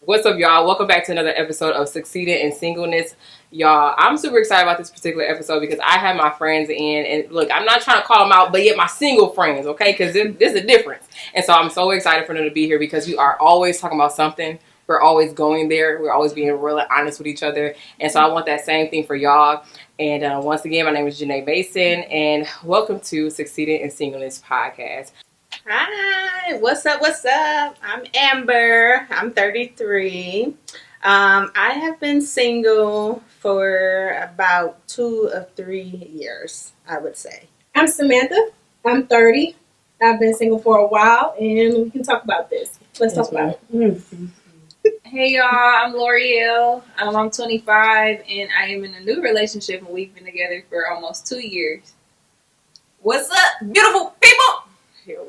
What's up, y'all? Welcome back to another episode of Succeeding in Singleness. Y'all, I'm super excited about this particular episode because I have my friends in, and look, I'm not trying to call them out, but yet my single friends, okay? Because there's a difference. And so I'm so excited for them to be here because we are always talking about something. We're always going there. We're always being really honest with each other. And so I want that same thing for y'all. And once again, my name is Janae Mason, and welcome to Succeeding in Singleness podcast. Hi, what's up? I'm Amber. I'm 33. I have been single for about 2 or 3 years, I would say. I'm Samantha. I'm 30. I've been single for a while, and we can talk about this. Let's talk about it. Hey y'all, I'm L'Oreal. I'm 25 and I am in a new relationship and we've been together for almost 2 years. What's up, beautiful people?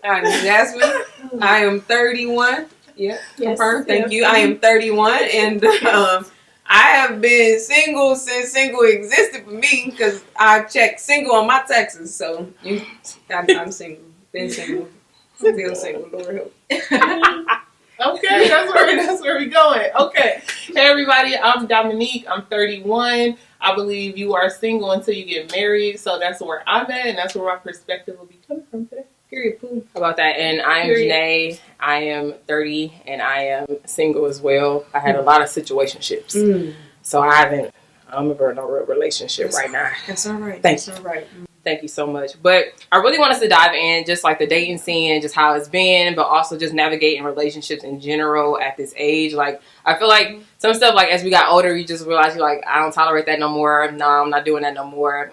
I'm Jasmine. I am 31. Yeah, confirmed. Thank you. I am 31 and I have been single since single existed for me because I checked single on my taxes. So I'm single. Been single. Still single. Lord help. Okay, that's where we going. Okay. Hey everybody, I'm Dominique. I'm 31. I believe you are single until you get married. So that's where I'm at, and that's where my perspective will be coming from today. Period. Pooh. How about that? And I am Janae. I am 30 and I am single as well. I had a lot of situationships. So I'm in a real relationship right now. That's all right. Thank you. All right. Thank you so much. But I really want us to dive in just like the dating scene, just how it's been, but also just navigating relationships in general at this age. Like, I feel like some stuff, like as we got older, you just realize you're like, I don't tolerate that no more. No, I'm not doing that no more.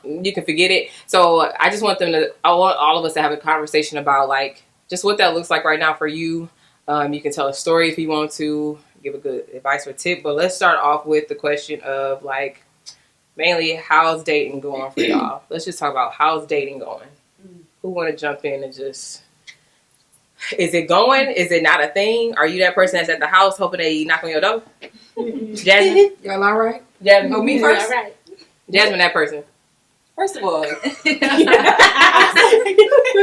You can forget it. So I just want I want all of us to have a conversation about like just what that looks like right now for you. You can tell a story if you want to, give a good advice or tip. But let's start off with the question of like, mainly, how's dating going for y'all? Let's just talk about how's dating going. Who want to jump in and just... Is it going? Is it not a thing? Are you that person that's at the house hoping they knock on your door? Jasmine? Y'all all right? Jasmine, Oh, me first? All right. Jasmine, that person. First of all, Put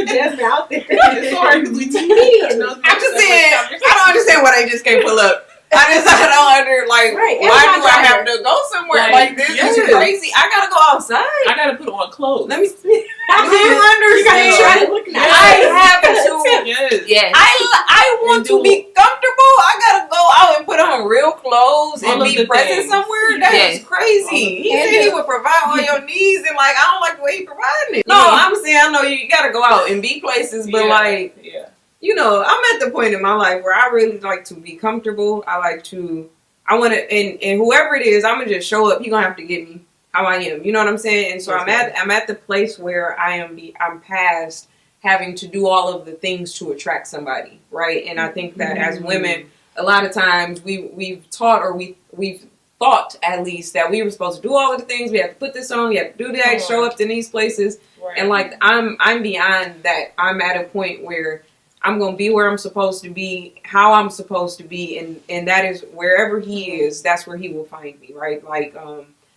Jasmine out there. Sorry, because we immediately. I'm just saying, I don't understand why they just can't pull up. I don't why do I have to go somewhere like this? Yes. It's crazy. I gotta go outside. I gotta put on clothes. Let me see. Do you understand? I have to. Yes. Yes. I want to be comfortable. I gotta go out and put on real clothes and All of be the present things. somewhere. That Yes. is crazy. He said he would provide all your needs, and like I don't like the way he providing it. No, I'm saying I know you gotta go out and be places, but yeah. you know, I'm at the point in my life where I really like to be comfortable. I want to, and whoever it is, I'm gonna just show up. You're gonna have to get me how I am. You know what I'm saying? And so I'm at the place where I'm past having to do all of the things to attract somebody, right? And I think that as women, a lot of times we've taught or we've thought at least that we were supposed to do all of the things. We have to put this on. We have to do that. Show up in these places. Right. And like I'm beyond that. I'm at a point where I'm going to be where I'm supposed to be, how I'm supposed to be, and that is wherever he is, that's where he will find me, right? Like,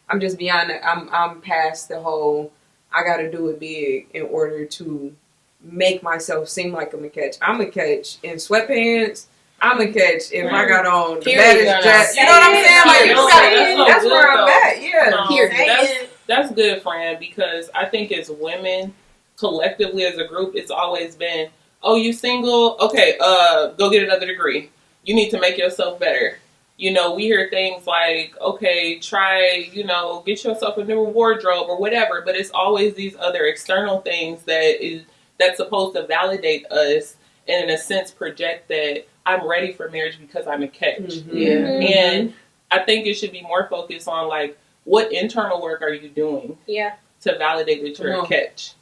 I'm just beyond that. I'm past the whole, I got to do it big in order to make myself seem like I'm a catch. I'm a catch in sweatpants. I'm a catch if I got on the baddest dress. You know what I'm saying? Like, that's where I'm at, yeah. That's good, friend, because I think as women, collectively as a group, it's always been, oh, you single? Okay, go get another degree. You need to make yourself better. You know, we hear things like, okay, try, get yourself a new wardrobe or whatever, but it's always these other external things that's supposed to validate us and in a sense project that I'm ready for marriage because I'm a catch. Mm-hmm. Yeah. And I think it should be more focused on like, what internal work are you doing to validate that you're a catch?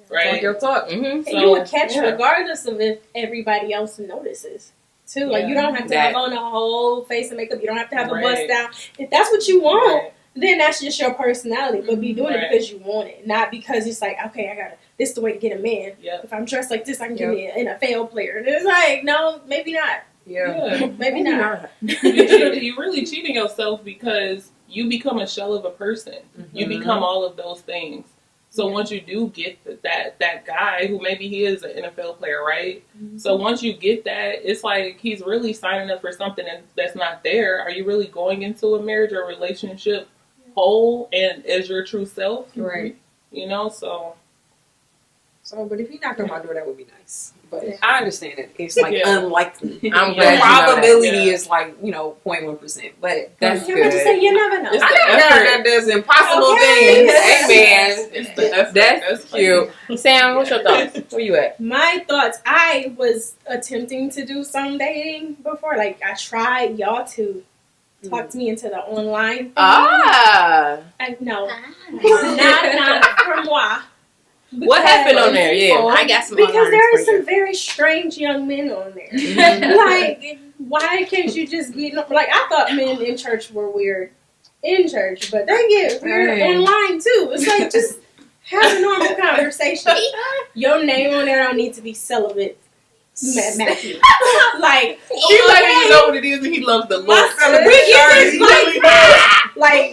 Right? Talk your talk. Mm-hmm. And you would catch regardless of if everybody else notices. Too. Like, you don't have to have on a whole face of makeup. You don't have to have a bust down. If that's what you want, then that's just your personality. But be doing it because you want it. Not because it's like, okay, this is the way to get a man. Yep. If I'm dressed like this, I can get me an NFL player. And it's like, no, maybe not. Yeah. Maybe not. You're really cheating yourself because you become a shell of a person. Mm-hmm. You become all of those things. So once you do get that guy who maybe he is an NFL player, right? Mm-hmm. So once you get that, it's like he's really signing up for something that's not there. Are you really going into a marriage or relationship whole and as your true self? Right. You know, so, but if you knocked on my door, that would be nice. But I understand it. It's like unlikely. I'm The glad probability is like 0.1%. But that's you good. have to say you never know. It's I know that does impossible things. Amen. It's the effort. That's cute. Sam, what's your thoughts? Where you at? My thoughts. I was attempting to do some dating before. Like I tried y'all to talk me into the online thing. No, not for moi. What happened on there? Yeah, I got some. Because there are some very strange young men on there. Mm-hmm. Like, why can't you just be like? I thought men in church were weird in church, but they get weird online too. It's like just have a normal conversation. Your name on there don't need to be celibate. Matthew. Like he like you know what it is, and he loves the Lord.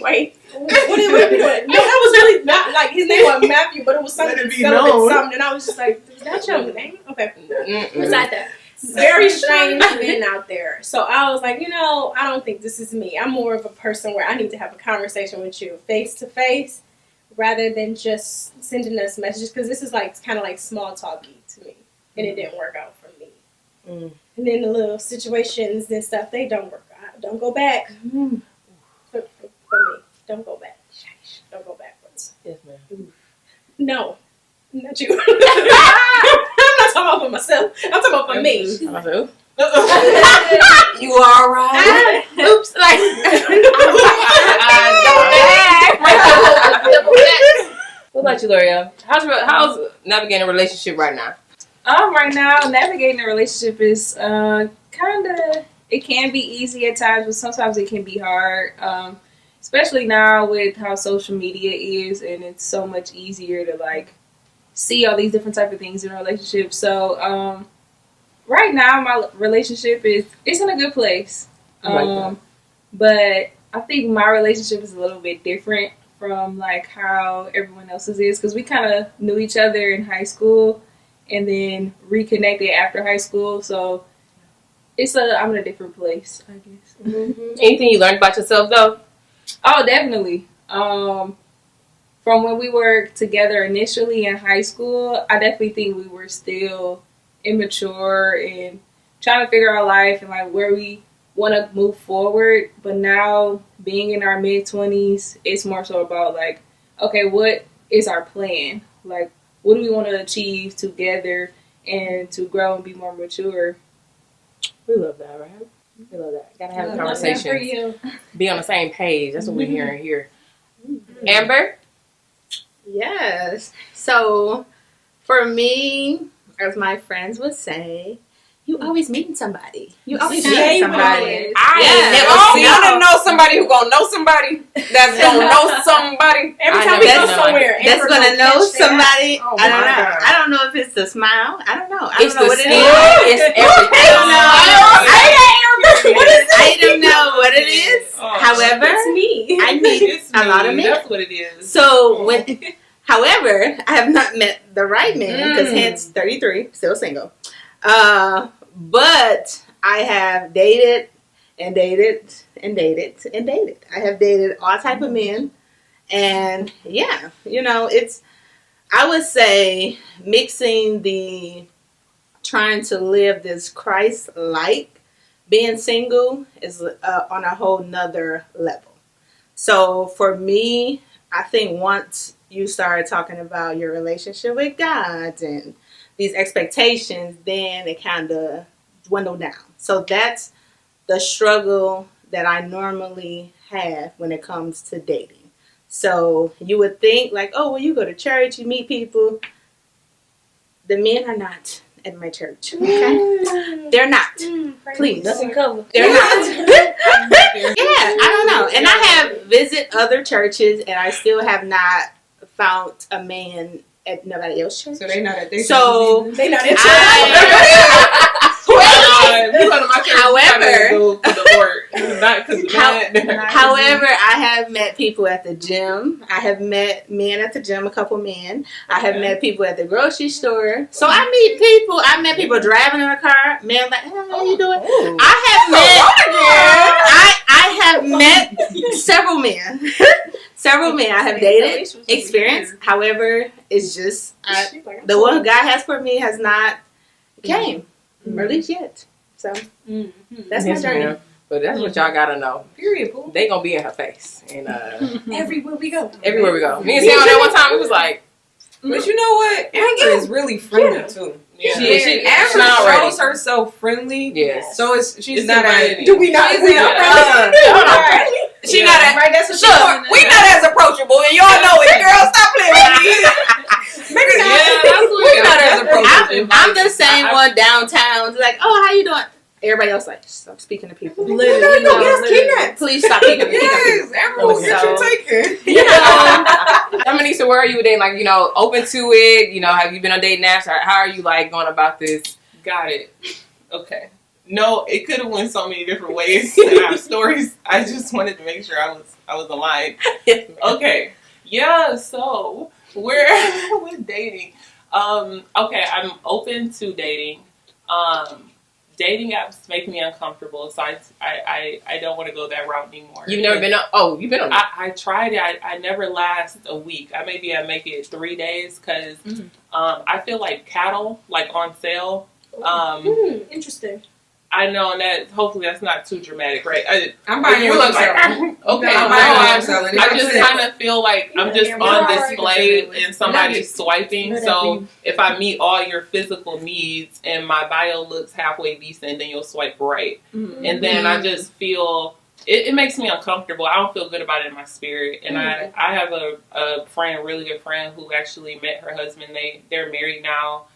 Wait. What are we doing? No, that was really not like his name was Matthew, but it was something something, and I was just like, is that your name? Okay. Besides that, very strange men out there. So I was like, I don't think this is me. I'm more of a person where I need to have a conversation with you face to face rather than just sending us messages, because this is like kind of like small talky to me, and it didn't work out for me. And then the little situations and stuff, they don't work out. Don't go back. For me. Don't go back. Don't go backwards. Yes, ma'am. No. Not you. I'm not talking about for myself. I'm talking about for me. You all right? Oops. Like, what about you, L'Oreal? How's navigating a relationship right now? Right now, navigating a relationship is it can be easy at times, but sometimes it can be hard. Especially now with how social media is, and it's so much easier to like see all these different type of things in a relationship. So right now my relationship it's in a good place. But I think my relationship is a little bit different from like how everyone else's is, because we kind of knew each other in high school and then reconnected after high school. So I'm in a different place, I guess. Mm-hmm. Anything you learned about yourself though? Oh, definitely. From when we were together initially in high school, I definitely think we were still immature and trying to figure out life and like where we want to move forward. But now, being in our mid-20s, it's more so about like, okay, what is our plan? Like, what do we want to achieve together and to grow and be more mature? We love that, right? We love that. Gotta have conversations. Be on the same page. That's what we're hearing here. Amber? Yes. So, for me, as my friends would say, you always meeting somebody. You always meeting somebody. I don't know somebody who gonna know somebody that's gonna know somebody. Every time we go somewhere, that's gonna know somebody. Oh, I don't know. I don't know if it's the smile. I don't know. I It's don't know the what it skin. is. It's everything. I don't know what it is. However, it's me. I meet a lot of men. That's what it is. So however, I have not met the right man because hence 33, still single. But I have dated and dated and dated and dated. I have dated all type of men, and yeah, it's. I would say mixing the trying to live this Christ-like being single is on a whole nother level. So for me, I think once you start talking about your relationship with God and these expectations, then it kind of dwindle down. So that's the struggle that I normally have when it comes to dating. So you would think like, oh, well, you go to church, you meet people. The men are not at my church. Okay? They're not. Please. Doesn't cover. They're not. Yeah, I don't know. And I have visited other churches, and I still have not found a man at nobody else's church. So they not at their So They not in You go to my church, However, you gotta go to the work. Not because However, I have met people at the gym. I have met men at the gym, a couple men. I have met people at the grocery store. So I meet people. I met people driving in a car. Men like, hey, how you doing? I have met several men. Several men I have dated, experienced. However, it's just the one God has for me has not came, or at least yet. So that's my journey. But that's what y'all gotta know. Period. They gonna be in her face, and everywhere we go. Everywhere we go. Me and Sam on that one time, it was like. But you know what? Amber is really friendly too. Yeah. Amber shows herself friendly. Yes. So she's not a. Do we not? She's not She not as right. That's what look. We not as approachable, and y'all know it. Girl, stop playing with me. We're not as approachable. I'm the same one downtown. It's like, oh, how you doing? Everybody else like, stop speaking to people. Literally, Please stop speaking to people. Yes, Amber will get you taken. You know, Dominique, so where are you dating? Like, open to it? Have you been on dating apps? Or how are you like going about this? Got it. Okay. No, it could have went so many different ways in our stories. I just wanted to make sure I was aligned. Okay. Yeah, so we're with dating. Okay, I'm open to dating. Dating apps make me uncomfortable, so I don't want to go that route anymore. You've never been on? Oh, you've been on. I tried it. I never last a week. I make it 3 days because I feel like cattle, like on sale. Interesting. I know, and that hopefully that's not too dramatic, right? I'm buying you look like okay. I just kind of feel like I'm just on display and somebody's swiping. So if I meet all your physical needs and my bio looks halfway decent, then you'll swipe right. And then I just feel it makes me uncomfortable. I don't feel good about it in my spirit. And I have a friend, really good friend, who actually met her husband. They're married now.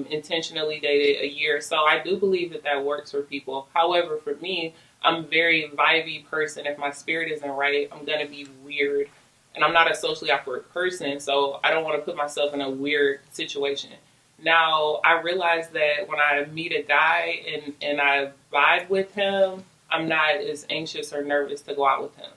Intentionally dated a year. So I do believe that works for people. However, for me, I'm a very vibey person. If my spirit isn't right, I'm going to be weird. And I'm not a socially awkward person, so I don't want to put myself in a weird situation. Now, I realize that when I meet a guy and I vibe with him, I'm not as anxious or nervous to go out with him.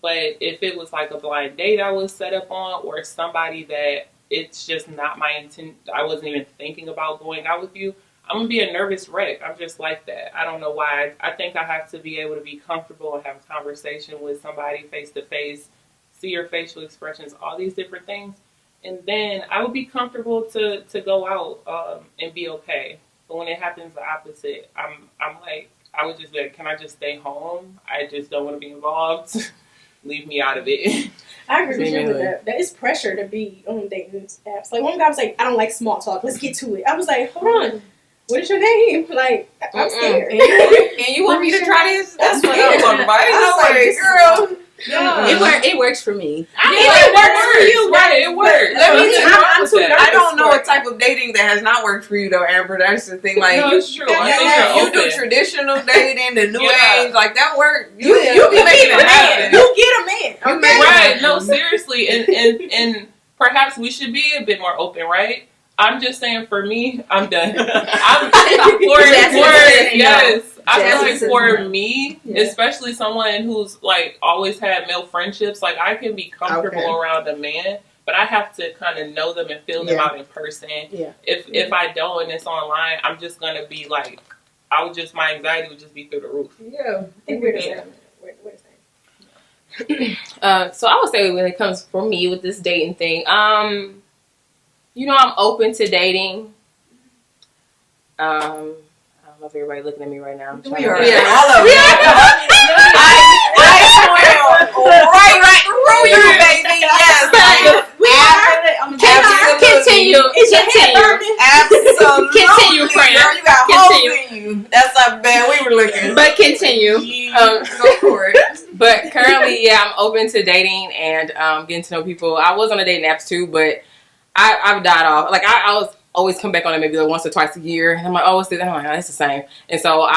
But if it was like a blind date I was set up on, or somebody that it's just not my intent, I wasn't even thinking about going out with you, I'm going to be a nervous wreck. I'm just like that. I don't know why. I think I have to be able to be comfortable and have a conversation with somebody face to face, see your facial expressions, all these different things. And then I would be comfortable to go out and be okay. But when it happens the opposite, I'm like, I would just be like, can I just stay home? I just don't want to be involved. Leave me out of it. I agree with you with that. That is pressure to be on dating apps. Like, one guy was like, I don't like small talk. Let's get to it. I was like, hold on. What is your name? Like, I'm scared. And you want me to try this? That's what I'm talking about. Ain't no way, girl. It works for me. It works for you, right? It works. I don't know a type of dating that has not worked for you, though, Amber. That's the thing. Like, no, it's true. You do traditional dating, the new age, like that work. You be making it happen. You get a man. Okay. Right? No, seriously, and perhaps we should be a bit more open, right? I'm just saying, for me, I'm done. I feel like for me, especially someone who's like always had male friendships, like I can be comfortable around a man, but I have to kind of know them and feel them out in person. Yeah. If I don't and it's online, I'm just gonna be like, my anxiety would just be through the roof. Yeah. I think we're the same. So I would say when it comes for me with this dating thing, I'm open to dating. I don't know if everybody looking at me right now. We are. Yeah, all of you. I right through you, baby. Yes. Continue. Absolutely. Continue, friend. Girl, you got holes in you. That's how bad we were looking. But continue. Go for it. But currently, I'm open to dating and getting to know people. I was on a dating apps too, but I've died off. Like I was always come back on it maybe like once or twice a year. And I'm like, oh, it's the same. And so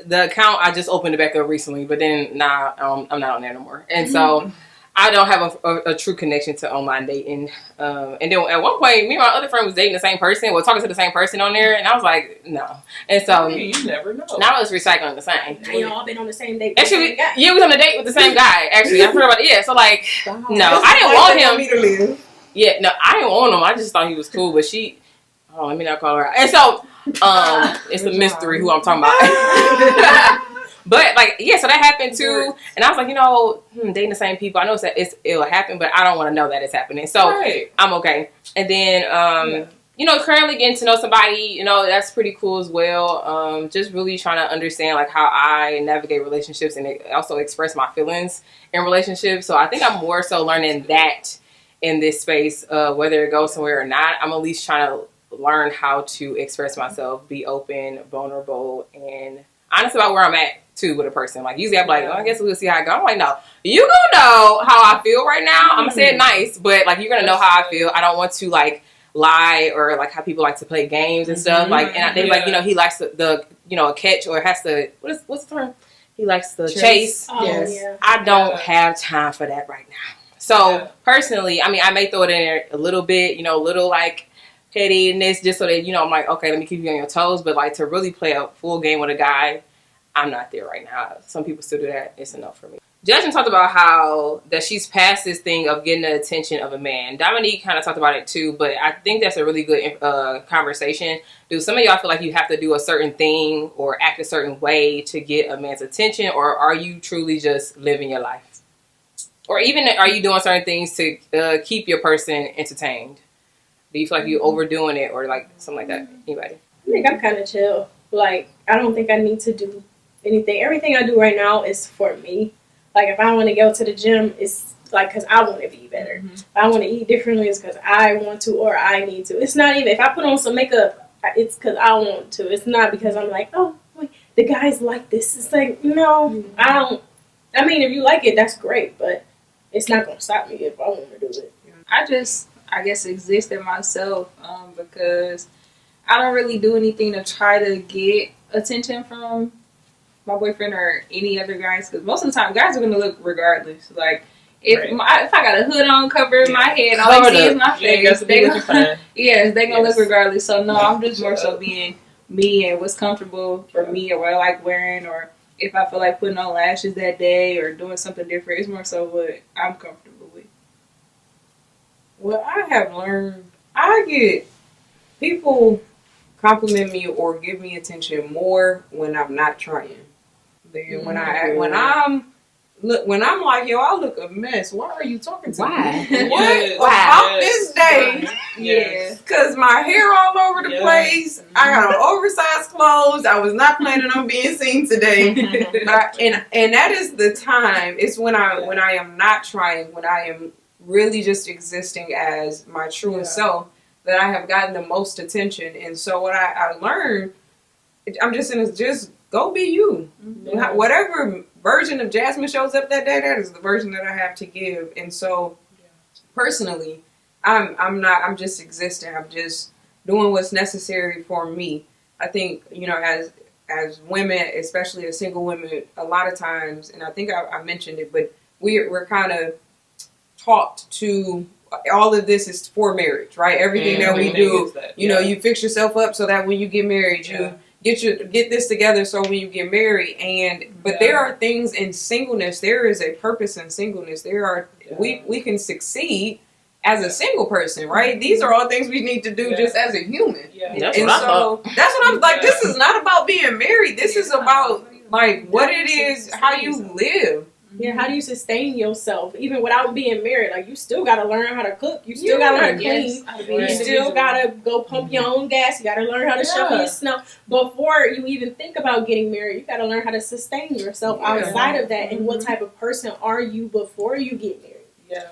the account, I just opened it back up recently, but then I'm not on there no more. And so I don't have a true connection to online dating. And then at one point, me and my other friend was dating the same person, talking to the same person on there, and I was like, no. And so you never know. now I was recycling the same. Now y'all been on the same date. Actually, we was on a date with the same guy. Actually, I heard about it. Yeah, so like, no, I didn't want him. Yeah, no, I didn't want him. I just thought he was cool, but let me not call her out. And so, it's a mystery who I'm talking about. But like, yeah, so that happened too, and I was like, dating the same people. I know it'll happen, but I don't want to know that it's happening. So I'm okay. And then, currently getting to know somebody, that's pretty cool as well. Just really trying to understand like how I navigate relationships and also express my feelings in relationships. So I think I'm more so learning that in this space, whether it goes somewhere or not. I'm at least trying to learn how to express myself, be open, vulnerable, and honest about where I'm at too with a person. Like usually I'm like, I guess we'll see how it goes. I'm like, no, you gonna know how I feel right now. I'm gonna say it nice, but like you're gonna know how I feel. I don't want to like lie or like how people like to play games and stuff. Like, and they like, he likes the a catch or has to what's the term? He likes to chase. Oh, yes. Yeah. I don't have time for that right now. So personally, I mean, I may throw it in there a little bit, a little like pettiness, just so that I'm like, okay, let me keep you on your toes. But like to really play a full game with a guy, I'm not there right now. Some people still do that. It's enough for me. Justin talked about how that she's past this thing of getting the attention of a man. Dominique kind of talked about it too, but I think that's a really good conversation. Do some of y'all feel like you have to do a certain thing or act a certain way to get a man's attention, or are you truly just living your life? Or even are you doing certain things to keep your person entertained? Do you feel like you're overdoing it or like something like that? Anybody? I think I'm kind of chill. Like, I don't think I need to do anything. Everything I do right now is for me. Like, if I want to go to the gym, it's like because I want to be better. Mm-hmm. If I want to eat differently, it's because I want to or I need to. It's not even, if I put on some makeup, it's because I want to. It's not because I'm like, oh, wait, the guys like this. It's like, no, I don't. I mean, if you like it, that's great, but it's not going to stop me if I want to do it. I guess, exist in myself because I don't really do anything to try to get attention from my boyfriend or any other guys, because most of the time guys are going to look regardless. Like if I got a hood on, covering my head, all they see is my face, they're going to look regardless. So no, I'm just more so being me and what's comfortable for me or what I like wearing, or if I feel like putting on lashes that day or doing something different. It's more so what I'm comfortable with. Well, I have learned, I get people compliment me or give me attention more when I'm not trying. Then when I'm like, yo, I look a mess. Why are you talking to me? What about this day? Yes. Because my hair all over the place. I got on oversized clothes. I was not planning on being seen today. And that is the time. It's when I am not trying, when I am really just existing as my truest self, that I have gotten the most attention. And so what I learned, I'm just just go be you. Mm-hmm. Whatever version of Jasmine shows up that day, that is the version that I have to give. And so personally, I'm just existing. I'm just doing what's necessary for me. I think, as women, especially as single women, a lot of times, and I think I mentioned it, but we're kind of taught to, all of this is for marriage, right? Everything that we do, you fix yourself up so that when you get married, you get this together so when you get married. But there are things in singleness. There is a purpose in singleness. We can succeed as a single person, right? These are all things we need to do just as a human. That's what I'm like. This is not about being married. This is about like what it is, how you live. Yeah, how do you sustain yourself even without being married? Like, you still got to learn how to cook. You still got to learn how to clean. You still got to go pump your own gas. You got to learn how to shovel your snow. Before you even think about getting married, you got to learn how to sustain yourself outside of that. And what type of person are you before you get married?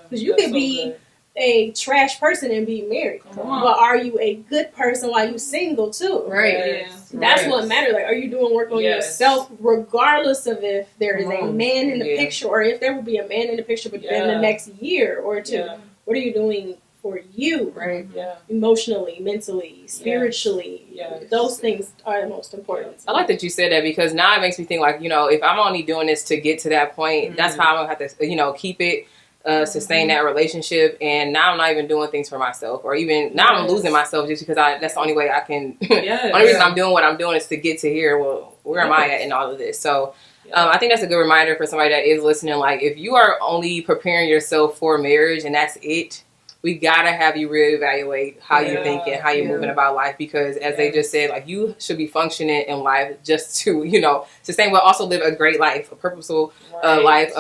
Because you could be a trash person and be married, but are you a good person while you single too? Right. That's what matters. Like, are you doing work on yourself, regardless of if there is a man in the picture, or if there will be a man in the picture within the next year or two? What are you doing for you? Right. Emotionally, mentally, spiritually. Those things are the most important. I like that you said that, because now it makes me think like, if I'm only doing this to get to that point, that's how I'm gonna have to, keep it. sustain that relationship, and now I'm not even doing things for myself, or even now I'm losing myself just because that's the only way I can. The only reason I'm doing what I'm doing is to get to here. Well, where am I at in all of this? So I think that's a good reminder for somebody that is listening. Like, if you are only preparing yourself for marriage and that's it, we gotta have you reevaluate how you're thinking, how you're moving about life, because as they just said, like, you should be functioning in life just to, sustain, but also live a great life, a purposeful life,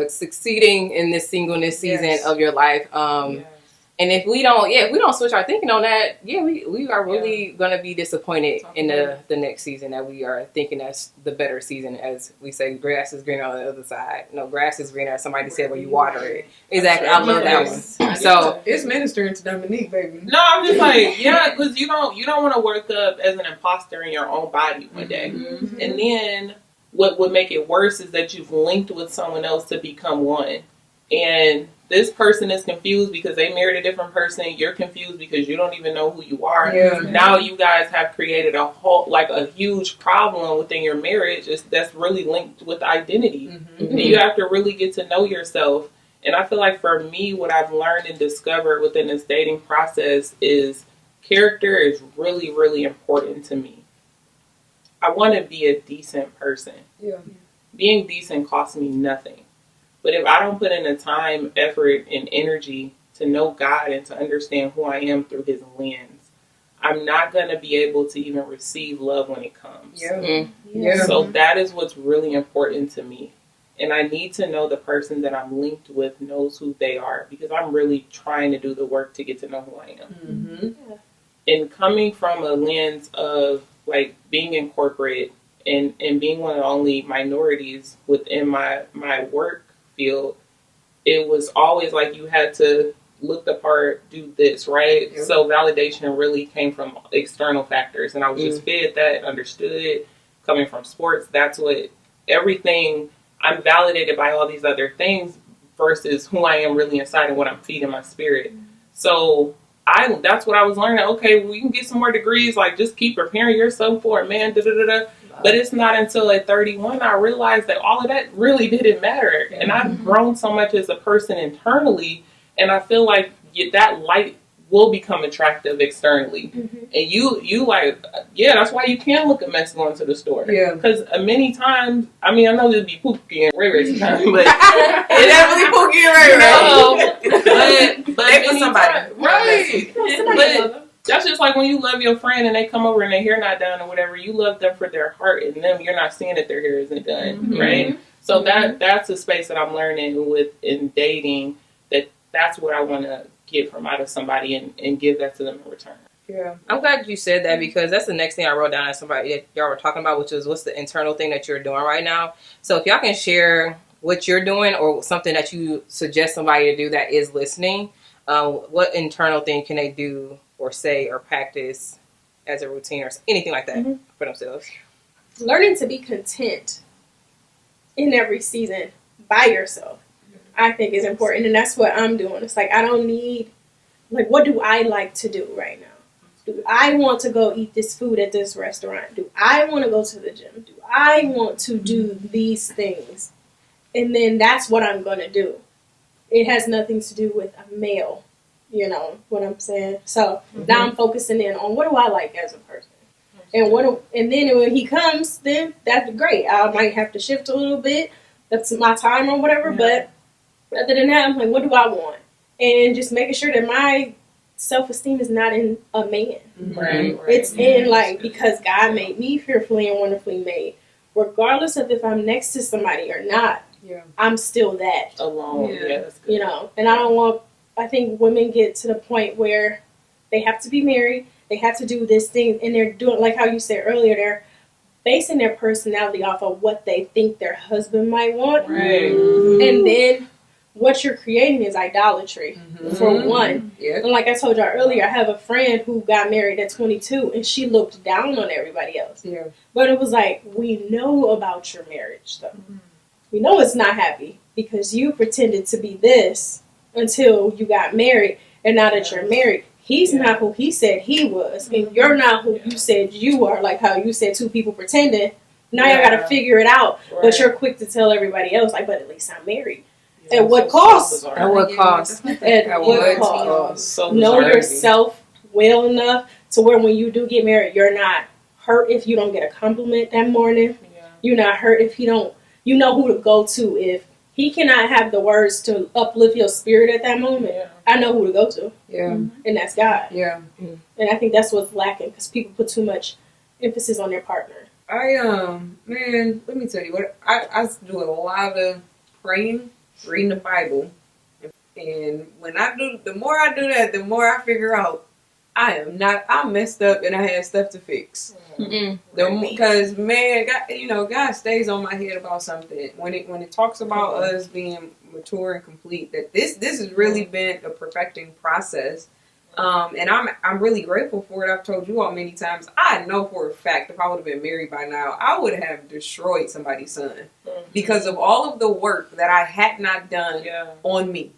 succeeding in this singleness season of your life. And if we don't switch our thinking on that, we are really gonna be disappointed in the next season that we are thinking that's the better season. As we say, grass is greener on the other side. No, grass is greener, as somebody said, when you water it. Exactly. I love that one. So it's ministering to Dominique, baby. No, I'm just like, because you don't want to work up as an imposter in your own body one day. Mm-hmm. And then what would make it worse is that you've linked with someone else to become one. And this person is confused because they married a different person. You're confused because you don't even know who you are. Yeah. Now you guys have created a huge problem within your marriage that's really linked with identity. Mm-hmm. And you have to really get to know yourself. And I feel like for me, what I've learned and discovered within this dating process is character is really, really important to me. I want to be a decent person. Yeah. Being decent costs me nothing. But if I don't put in the time, effort, and energy to know God and to understand who I am through his lens, I'm not going to be able to even receive love when it comes. Yeah. Mm-hmm. Yeah. So that is what's really important to me. And I need to know the person that I'm linked with knows who they are, because I'm really trying to do the work to get to know who I am. Mm-hmm. Yeah. And coming from a lens of like being in corporate and being one of the only minorities within my work field, it was always like you had to look the part, do this, right? Yeah. So validation really came from external factors, and I was just fed that, understood it, coming from sports. That's what everything, I'm validated by all these other things versus who I am really inside and what I'm feeding my spirit. So that's what I was learning. Okay, well, you can get some more degrees, like just keep preparing yourself for it, man. But it's not until at 31 I realized that all of that really didn't matter. And I've grown so much as a person internally, and I feel like that light will become attractive externally. Mm-hmm. And you like, that's why you can look a mess going to the store. Yeah. Because many times, I mean, I know there'll be Pookie and Ray Ray time, but it definitely Pookie and Ray Ray. But for somebody. Right. But that's just like when you love your friend and they come over and their hair not done or whatever. You love them for their heart and them. You're not seeing that their hair isn't done, right? So that's a space that I'm learning in dating. That's what I want to get from out of somebody and give that to them in return. Yeah, I'm glad you said that, because that's the next thing I wrote down as somebody that y'all were talking about, which is what's the internal thing that you're doing right now. So if y'all can share what you're doing or something that you suggest somebody to do that is listening, what internal thing can they do or say or practice as a routine or anything like that for themselves? Learning to be content in every season by yourself, I think, is important. And that's what I'm doing. It's like, I don't need, like, what do I like to do right now? Do I want to go eat this food at this restaurant? Do I want to go to the gym? Do I want to do these things? And then that's what I'm going to do. It has nothing to do with a male. You know what I'm saying? So now I'm focusing in on what do I like as a person. And then when he comes, then that's great. I might have to shift a little bit. That's my time or whatever. Yeah. But other than that, I'm like, what do I want? And just making sure that my self-esteem is not in a man. Right. It's in, like, because God made me fearfully and wonderfully made. Regardless of if I'm next to somebody or not, I'm still that. Alone. Yeah. You know, and I think women get to the point where they have to be married, they have to do this thing, and they're doing, like how you said earlier, they're basing their personality off of what they think their husband might want. Right. And then what you're creating is idolatry, for one. Yeah. And like I told y'all earlier, I have a friend who got married at 22, and she looked down on everybody else. Yeah. But it was like, we know about your marriage, though. We know it's not happy, because you pretended to be this until you got married, and now that you're married, he's not who he said he was, and you're not who you said you are, like how you said two people pretending. Now y'all gotta figure it out, but you're quick to tell everybody else, like, but at least I'm married. At what cost? At what cost? At what cost? So Know bizarre. yourself well enough to where when you do get married, you're not hurt if you don't get a compliment that morning. Yeah. You're not hurt if you don't. You know who to go to if he cannot have the words to uplift your spirit at that moment. Yeah. I know who to go to, Yeah. and that's God. Yeah. And I think that's what's lacking because people put too much emphasis on their partner. Man, let me tell you what I do a lot of praying, reading the Bible, and when I do, the more I do that, the more I figure out I'm messed up and I had stuff to fix. Because man, God stays on my head about something when it talks about us being mature and complete. That this has really been a perfecting process. And I'm really grateful for it. I've told you all many times. I know for a fact if I would have been married by now, I would have destroyed somebody's son because of all of the work that I had not done on me.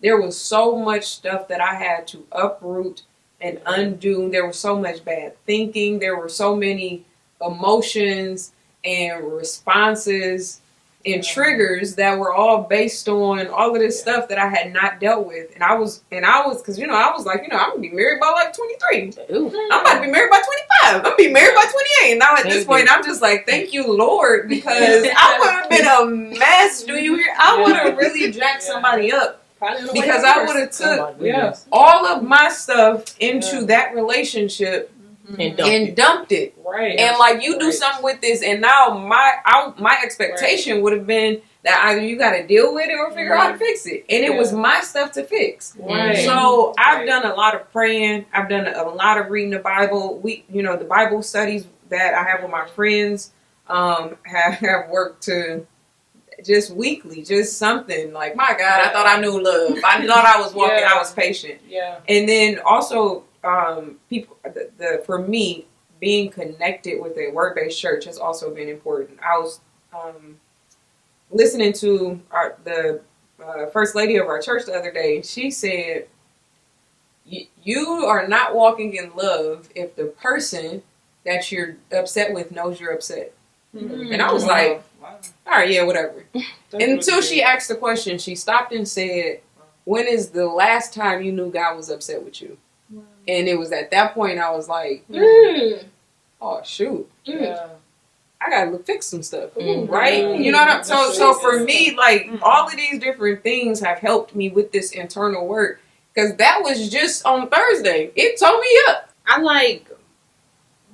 There was so much stuff that I had to uproot and undo. There was so much bad thinking. There were so many emotions and responses and triggers that were all based on all of this stuff that I had not dealt with. And I was, because, I was like, I'm going to be married by like 23. I'm about to be married by 25. I'm going to be married by 28. And now at this point, I'm just like, thank you, Lord, because I would have been a mess. Do you hear? I would have really jacked somebody up. Because I would have took all of my stuff into that relationship and dumped it. Right. And like you do something with this, and now my expectation would have been that either you got to deal with it or figure out how to fix it. And it was my stuff to fix. Right. So I've done a lot of praying. I've done a lot of reading the Bible. The Bible studies that I have with my friends have worked to just weekly, just something like, my God, I thought I knew love. I thought I was walking, I was patient. Yeah. And then also, people, for me, being connected with a WorkBased Church has also been important. I was listening to the first lady of our church the other day, and she said, you are not walking in love if the person that you're upset with knows you're upset. And I was like, all right, yeah, whatever. Until she asked the question, she stopped and said, when is the last time you knew God was upset with you? And it was at that point I was like, oh, shoot. Yeah. I gotta fix some stuff, right? You know what I'm saying? So for me, like, all of these different things have helped me with this internal work. Because that was just on Thursday. It tore me up. I like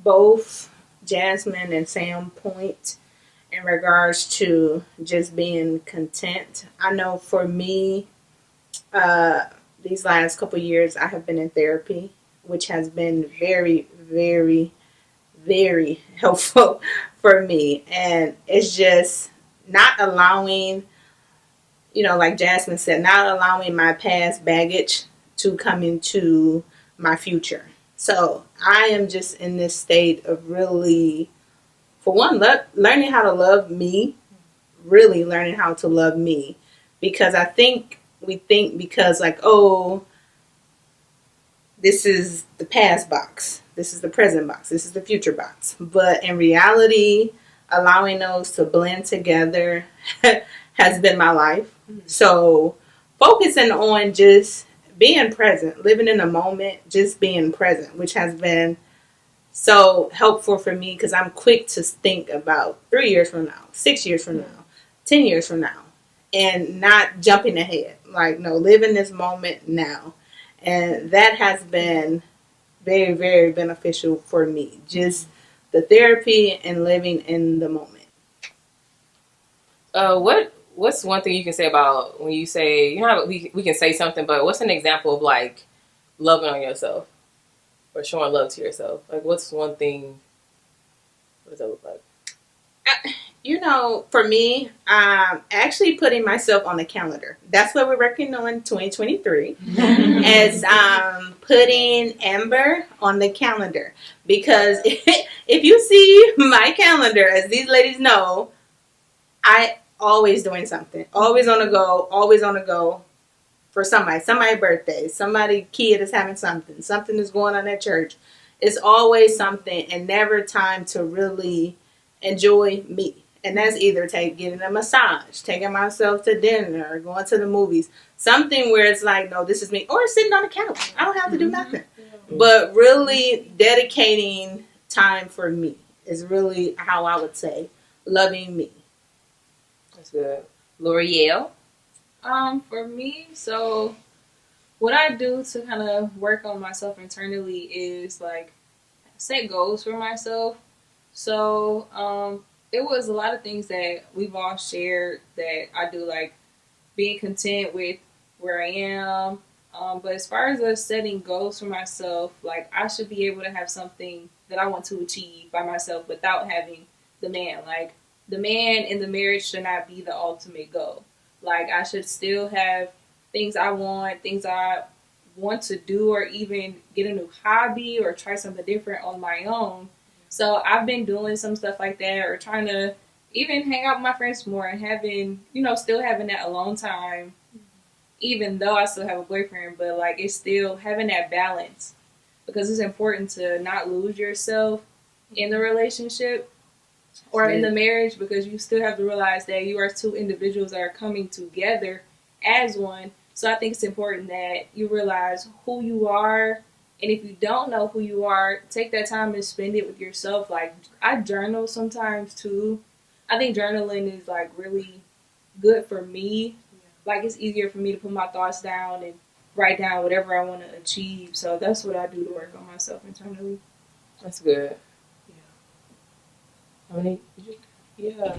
both Jasmine and Sam point in regards to just being content. I know for me, these last couple years, I have been in therapy, which has been very, very, very helpful for me. And it's just not allowing, like Jasmine said, not allowing my past baggage to come into my future. So I am just in this state of really, for one, learning how to love me, really learning how to love me. Because I think we think because like, oh, this is the past box, this is the present box, this is the future box. But in reality, allowing those to blend together has been my life. So focusing on just being present, living in the moment, just being present, which has been so helpful for me because I'm quick to think about 3 years from now, 6 years from now, 10 years from now, and not jumping ahead. Like, no, live in this moment now. And that has been very, very beneficial for me. Just the therapy and living in the moment. What's one thing you can say about when you say, we can say something, but what's an example of like loving on yourself or showing love to yourself? Like, what's one thing? What does that look like? For me, actually putting myself on the calendar. That's what we're working on 2023. As putting Amber on the calendar. Because if you see my calendar, as these ladies know, I always doing something. Always on the go for somebody's birthday. Somebody's kid is having something. Something is going on at church. It's always something and never time to really enjoy me. And that's either getting a massage, taking myself to dinner, or going to the movies. Something where it's like, no, this is me. Or sitting on the couch. I don't have to do nothing. But really dedicating time for me is really how I would say loving me. That's good. L'Oreal? For me, so what I do to kind of work on myself internally is like set goals for myself. So, it was a lot of things that we've all shared that I do, like being content with where I am. But as far as us setting goals for myself, like I should be able to have something that I want to achieve by myself without having the man. Like the man in the marriage should not be the ultimate goal. Like I should still have things I want to do, or even get a new hobby or try something different on my own. So I've been doing some stuff like that, or trying to even hang out with my friends more and having, still having that alone time, even though I still have a boyfriend, but like it's still having that balance, because it's important to not lose yourself in the relationship or in the marriage, because you still have to realize that you are two individuals that are coming together as one. So I think it's important that you realize who you are. And if you don't know who you are, take that time and spend it with yourself. Like, I journal sometimes too. I think journaling is like really good for me. Like, it's easier for me to put my thoughts down and write down whatever I want to achieve. So that's what I do to work on myself internally. That's good. Yeah. How many? Yeah.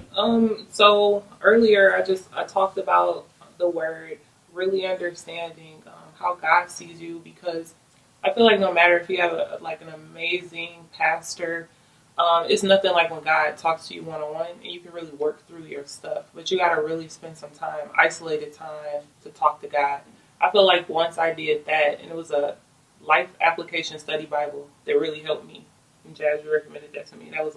So earlier I talked about the word, really understanding how God sees you, because I feel like no matter if you have an amazing pastor, it's nothing like when God talks to you one-on-one and you can really work through your stuff. But you got to really spend some time, isolated time, to talk to God. I feel like once I did that, and it was a life application study Bible that really helped me. And Jazz, you recommended that to me. That was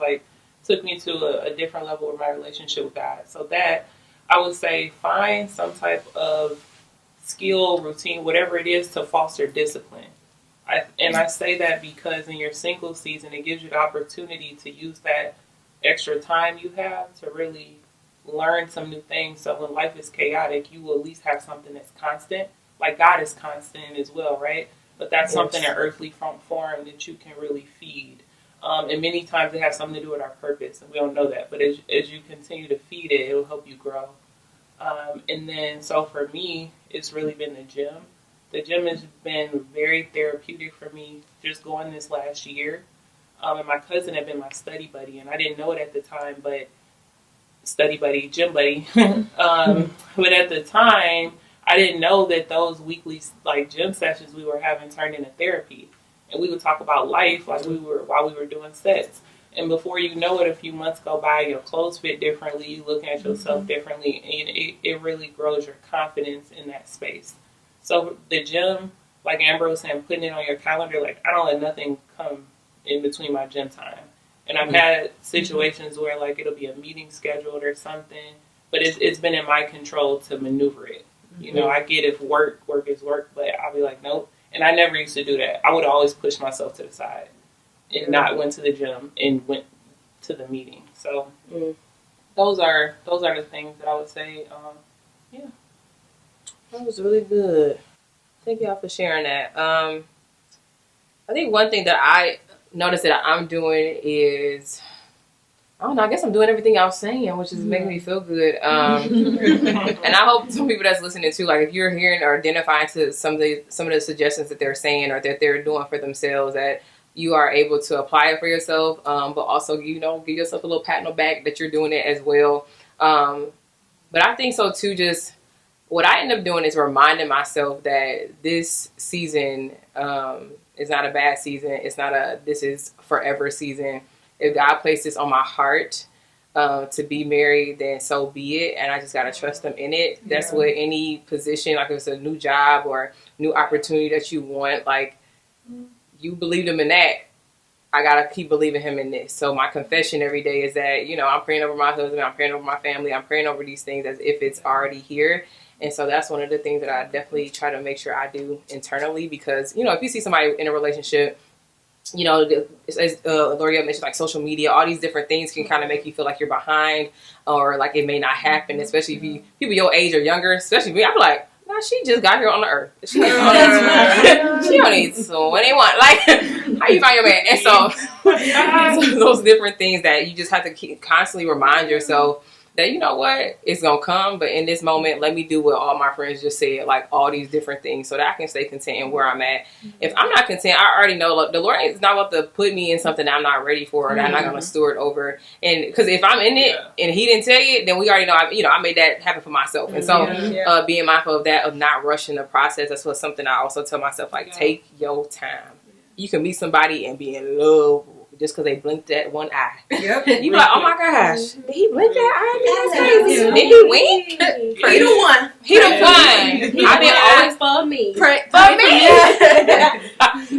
took me to a different level of my relationship with God. So that, I would say, find some type of skill, routine, whatever it is, to foster discipline. I say that because in your single season, it gives you the opportunity to use that extra time you have to really learn some new things. So when life is chaotic, you will at least have something that's constant. Like God is constant as well, right? But that's something in earthly form that you can really feed. And many times it has something to do with our purpose, and we don't know that. But as you continue to feed it, it will help you grow. And then, so for me, it's really been the gym. The gym has been very therapeutic for me, just going this last year. And my cousin had been my study buddy, and I didn't know it at the time, but study buddy, gym buddy. But at the time, I didn't know that those weekly gym sessions we were having turned into therapy. And we would talk about life while we were doing sets. And before you know it, a few months go by, your clothes fit differently, you looking at yourself differently, and it really grows your confidence in that space. So the gym, like Amber was saying, putting it on your calendar, I don't let nothing come in between my gym time. And I've had situations where it'll be a meeting scheduled or something, but it's been in my control to maneuver it. I get if work is work, but I'll be like, nope. And I never used to do that. I would always push myself to the side and not went to the gym and went to the meeting. So those are the things that I would say. Yeah. That was really good. Thank y'all for sharing that. I think one thing that I noticed that I'm doing is, I don't know, I guess I'm doing everything y'all saying, which is making me feel good. And I hope some people that's listening too, if you're hearing or identifying to some of the suggestions that they're saying or that they're doing for themselves, that you are able to apply it for yourself, but also, give yourself a little pat on the back that you're doing it as well. But I think so too, just what I end up doing is reminding myself that this season is not a bad season. It's not this is forever season. If God placed this on my heart to be married, then so be it. And I just got to trust him in it. That's what any position, if it's a new job or new opportunity that you want, you believed him in that. I got to keep believing him in this. So my confession every day is that, I'm praying over my husband. I'm praying over my family. I'm praying over these things as if it's already here. And so that's one of the things that I definitely try to make sure I do internally, because, if you see somebody in a relationship you know, as L'Oreal mentioned, like social media, all these different things can kind of make you feel like you're behind or like it may not happen, especially if people your age or younger, especially me. I'm like, nah, she just got here on the earth. She only 21. Like, how you find your man? And so those different things that you just have to constantly remind yourself that, you know what, it's going to come, but in this moment, let me do what all my friends just said, like all these different things so that I can stay content in where I'm at. If I'm not content, I already know, look, the Lord is not about to put me in something that I'm not ready for or that I'm not going to steward over. And because if I'm in it and he didn't tell you, then we already know, I made that happen for myself. And so being mindful of that, of not rushing the process, that's what something I also tell myself, like, take your time. You can meet somebody and be in love just because they blinked that one eye. Yep. You be like, oh my gosh, did he blink that eye? That's crazy. Did he wink? He the one. He the one. I've been always for me. For me.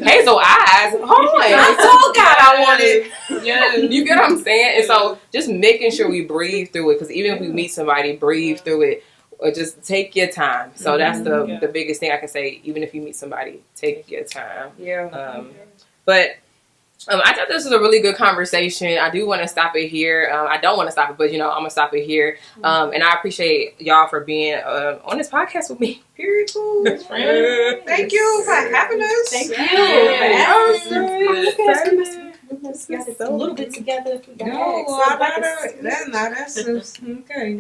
Hazel eyes. Hold on. I told God I wanted. Yeah. You get what I'm saying? And so just making sure we breathe through it, because even if we meet somebody, breathe through it. Or just take your time. So that's the biggest thing I can say. Even if you meet somebody, take your time. Yeah. But I thought this was a really good conversation. I do want to stop it here. I don't want to stop it, but I'm gonna stop it here. And I appreciate y'all for being on this podcast with me. Very cool. Thank you for having us. Thank you. Let's get a little bit together. That's okay.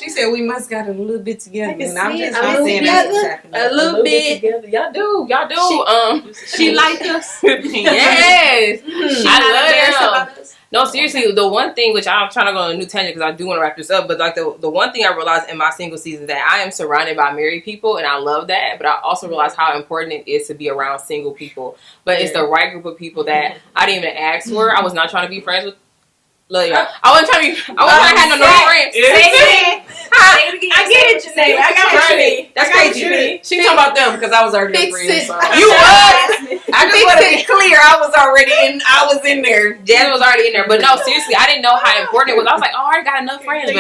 She said we must got a little bit together, and I'm just not saying that's a little bit. Y'all do. She liked us. Yes, I love them. No, seriously, the one thing, which I'm trying to go on a new tangent because I do want to wrap this up, but like the one thing I realized in my single season is that I am surrounded by married people, and I love that, but I also realized how important it is to be around single people. But it's the right group of people that I didn't even ask for. I was not trying to be friends with. Look, y'all. I wasn't trying to have no friends. I get it, Janae. I got what you mean. That's crazy. She talking about them because I was already a friend. So. You was. I just want to be clear. I was in there. Jazz was already in there. But no, seriously, I didn't know how important it was. I was like, oh, I already got enough friends.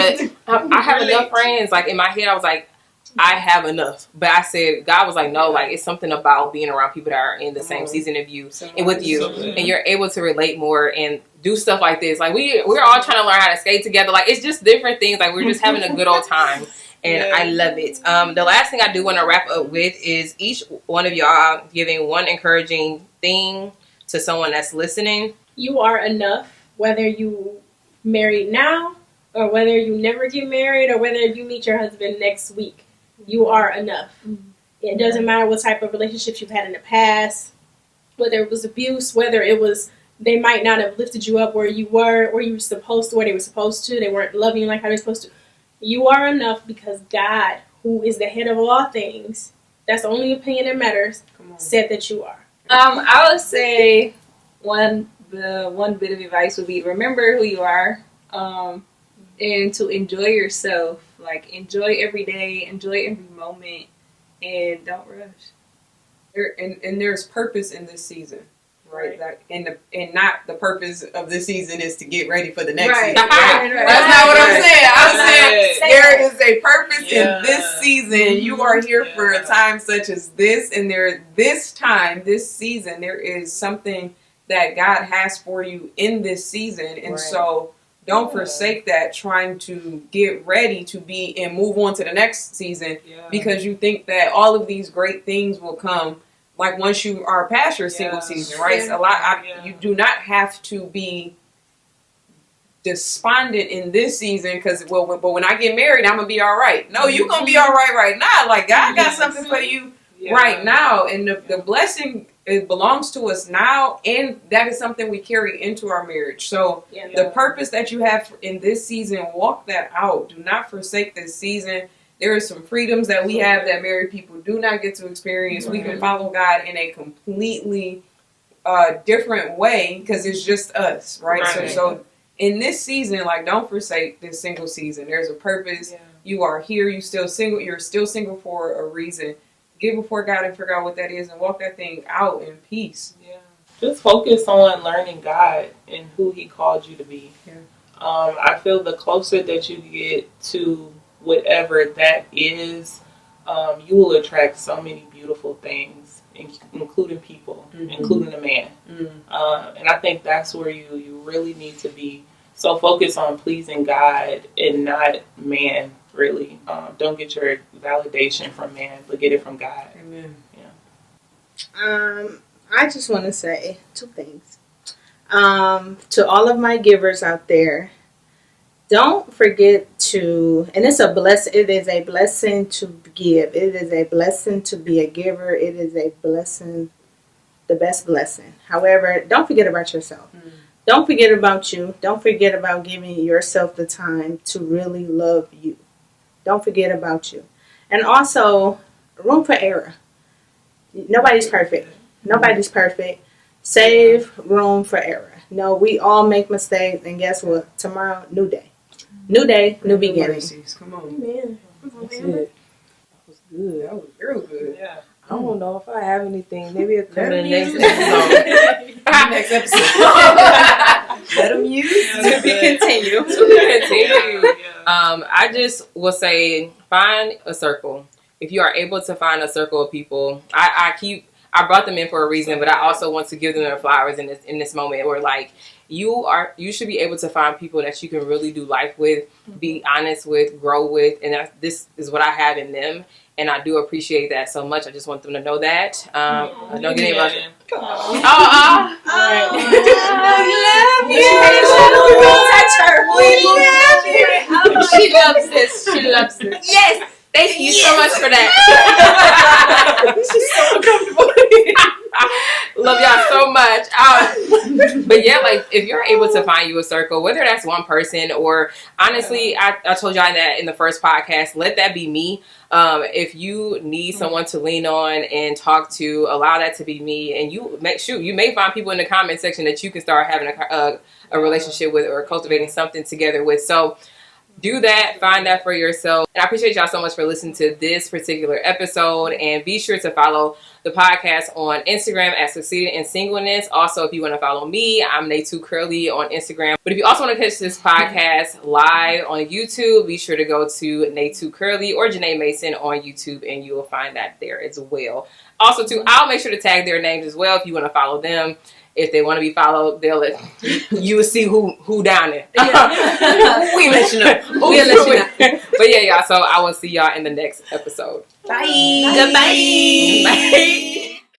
But I have enough friends. Like, in my head, I was like, I have enough. But I said, God was like, no, like, it's something about being around people that are in the same season of you and with you. And you're able to relate more and do stuff like this. Like, we're all trying to learn how to skate together. Like, it's just different things. Like, we're just having a good old time. And I love it. The last thing I do want to wrap up with is each one of y'all giving one encouraging thing to someone that's listening. You are enough, whether you married now or whether you never get married or whether you meet your husband next week. You are enough. It doesn't matter what type of relationships you've had in the past, whether it was abuse, whether it was they might not have lifted you up where you were supposed to, where they were supposed to. They weren't loving you like how they're supposed to. You are enough because God, who is the head of all things, that's the only opinion that matters, said that you are. I would say one bit of advice would be remember who you are, and to enjoy yourself. Like, enjoy every day, enjoy every moment, and don't rush. And there's purpose in this season, right? Like, and not the purpose of this season is to get ready for the next season. Right. That's not what I'm saying. I'm saying there is a purpose in this season. You are here for a time such as this, and this season, there is something that God has for you in this season, and so. Don't forsake that, trying to get ready to be and move on to the next season because you think that all of these great things will come like once you are past your single season, right? Yeah. You do not have to be despondent in this season because, but when I get married, I'm going to be all right. No, you're going to be all right now. Like, God got something for you right now. And the blessing, it belongs to us now, and that is something we carry into our marriage. So the purpose that you have in this season, walk that out. Do not forsake this season. There are some freedoms that we have that married people do not get to experience. We can follow God in a completely different way because it's just us, right? So in this season, like, don't forsake this single season. There's a purpose. You are here. You're still single for a reason. Get before God and figure out what that is and walk that thing out in peace. Yeah. Just focus on learning God and who He called you to be. Yeah. I feel the closer that you get to whatever that is, you will attract so many beautiful things including people, including the man. And I think that's where you really need to be so focused on pleasing God and not man, really. Don't get your validation from man, but get it from God. Amen. I just want to say two things. To all of my givers out there, don't forget to, and it's a blessing. It is a blessing to give. It is a blessing to be a giver. It is a blessing, the best blessing. However, don't forget about yourself. Don't forget about you. Don't forget about giving yourself the time to really love you. Don't forget about you. And also, room for error. Nobody's perfect. Nobody's perfect. Save room for error. No, we all make mistakes, and guess what? Tomorrow, new day. New day, new beginning. Come on. Amen. That's it. That was good. That was real good. Yeah. I don't know if I have anything. Maybe it'll come in the Let 'em next use episode. Next episode. Let them use to be continued. I just will say, find a circle. If you are able to find a circle of people, I brought them in for a reason, but I also want to give them their flowers in this moment where, like, you should be able to find people that you can really do life with, be honest with, grow with, and this is what I have in them, and I do appreciate that so much. I just want them to know that. Don't get any emotion. She loves this. She loves this. Yes. Thank you so much for that. She's so uncomfortable. Love y'all so much. But yeah, like, if you're able to find you a circle, whether that's one person or, honestly, I told y'all that in the first podcast, let that be me. If you need someone to lean on and talk to, allow that to be me. And you may find people in the comment section that you can start having a relationship with or cultivating something together with. So do that. Find that for yourself. And I appreciate y'all so much for listening to this particular episode. And be sure to follow the podcast on Instagram at Succeeding in Singleness. Also, if you want to follow me, I'm Nae2Curly on Instagram. But if you also want to catch this podcast live on YouTube, be sure to go to Nae2Curly or Janae Mason on YouTube, and you will find that there as well. Also, too, I'll make sure to tag their names as well if you want to follow them. If they want to be followed, you will see who down there. Yeah. We let you know. We'll let you know. But yeah, y'all. So I will see y'all in the next episode. Bye. Goodbye. Bye.